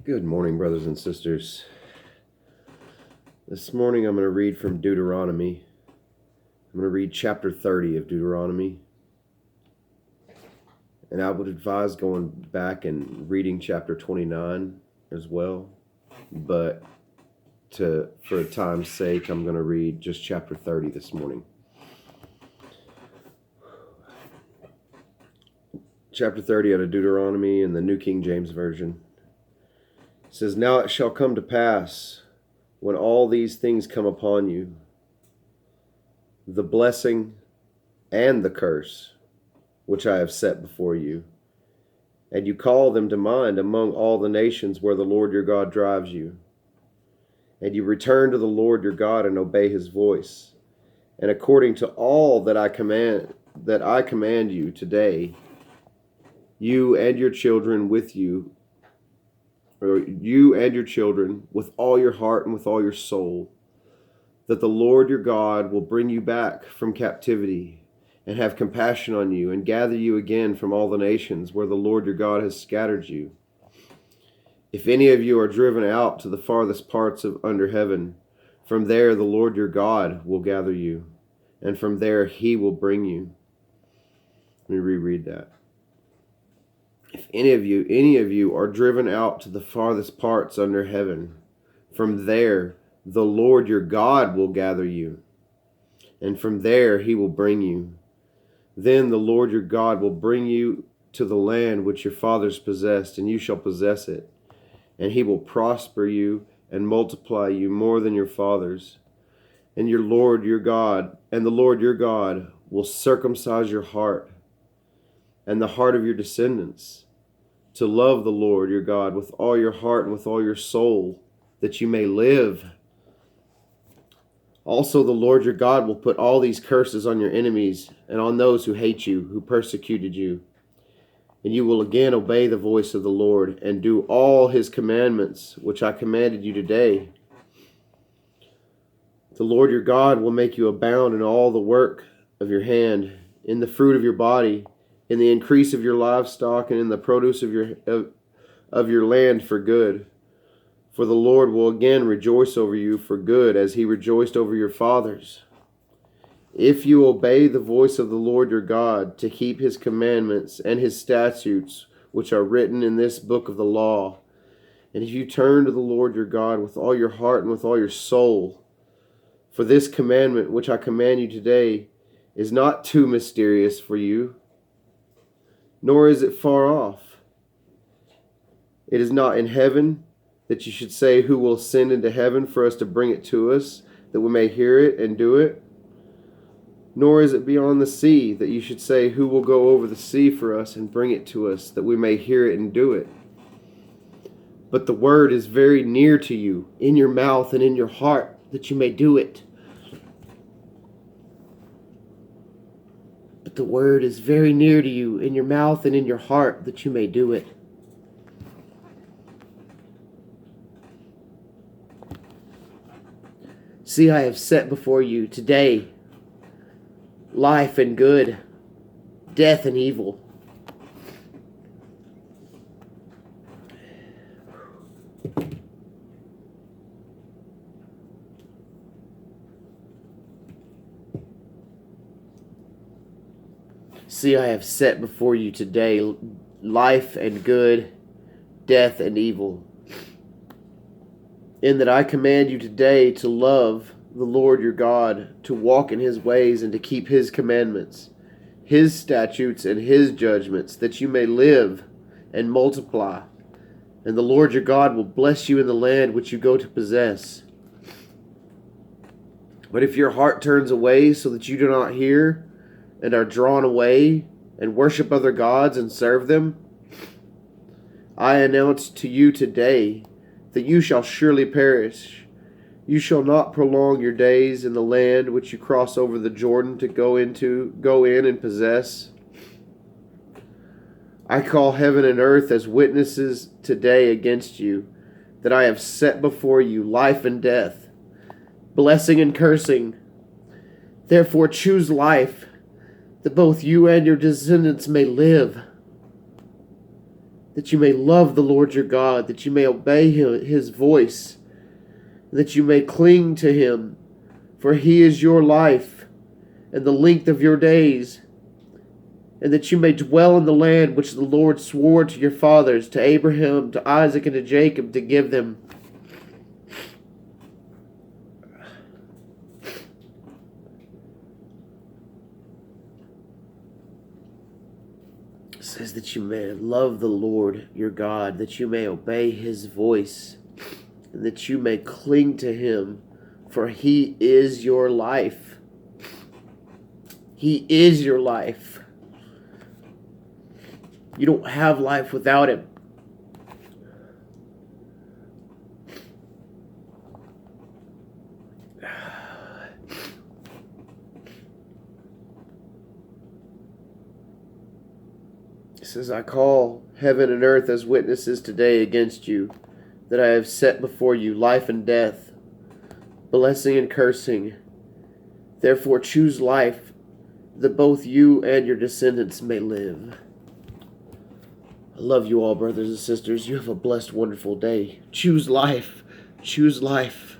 Good morning, brothers and sisters. This morning I'm going to read from Deuteronomy. I'm going to read chapter 30 of Deuteronomy. And I would advise going back and reading chapter 29 as well. But for time's sake, I'm going to read just chapter 30 this morning. Chapter 30 out of Deuteronomy in the New King James Version. It says, "Now it shall come to pass, when all these things come upon you, the blessing and the curse, which I have set before you, and you call them to mind among all the nations where the Lord your God drives you, and you return to the Lord your God and obey his voice, and according to all that I command you today, you and your children with you, or you and your children with all your heart and with all your soul, that the Lord your God will bring you back from captivity and have compassion on you and gather you again from all the nations where the Lord your God has scattered you. If any of you are driven out to the farthest parts of under heaven, from there the Lord your God will gather you, and from there he will bring you." Let me reread that. "If any of you are driven out to the farthest parts under heaven, from there the Lord your God will gather you, and from there he will bring you. Then the Lord your God will bring you to the land which your fathers possessed, and you shall possess it. And he will prosper you and multiply you more than your fathers. And the Lord your God will circumcise your heart and the heart of your descendants, to love the Lord your God with all your heart and with all your soul, that you may live. Also the Lord your God will put all these curses on your enemies and on those who hate you, who persecuted you. And you will again obey the voice of the Lord and do all his commandments, which I commanded you today. The Lord your God will make you abound in all the work of your hand, in the fruit of your body, in the increase of your livestock, and in the produce of your land for good. For the Lord will again rejoice over you for good, as he rejoiced over your fathers. If you obey the voice of the Lord your God, to keep his commandments and his statutes, which are written in this book of the law, and if you turn to the Lord your God with all your heart and with all your soul, for this commandment which I command you today is not too mysterious for you, nor is it far off. It is not in heaven, that you should say, who will ascend into heaven for us to bring it to us, that we may hear it and do it? Nor is it beyond the sea, that you should say, who will go over the sea for us and bring it to us, that we may hear it and do it? But the word is very near to you, in your mouth and in your heart, that you may do it. But the word is very near to you, in your mouth and in your heart, that you may do it. See, I have set before you today life and good, death and evil. See, I have set before you today life and good, death and evil. In that I command you today to love the Lord your God, to walk in his ways and to keep his commandments, his statutes and his judgments, that you may live and multiply. And the Lord your God will bless you in the land which you go to possess. But if your heart turns away so that you do not hear, and are drawn away, and worship other gods and serve them, I announce to you today that you shall surely perish. You shall not prolong your days in the land which you cross over the Jordan to go in and possess. I call heaven and earth as witnesses today against you, that I have set before you life and death, blessing and cursing. Therefore choose life, that both you and your descendants may live, that you may love the Lord your God, that you may obey his voice, that you may cling to him, for he is your life and the length of your days, and that you may dwell in the land which the Lord swore to your fathers, to Abraham, to Isaac, and to Jacob, to give them. It says that you may love the Lord your God, that you may obey his voice, and that you may cling to him, for he is your life. He is your life. You don't have life without him. It says, I call heaven and earth as witnesses today against you, that I have set before you life and death, blessing and cursing. Therefore choose life, that both you and your descendants may live. I love you all, brothers and sisters. You have a blessed, wonderful day. Choose life. Choose life.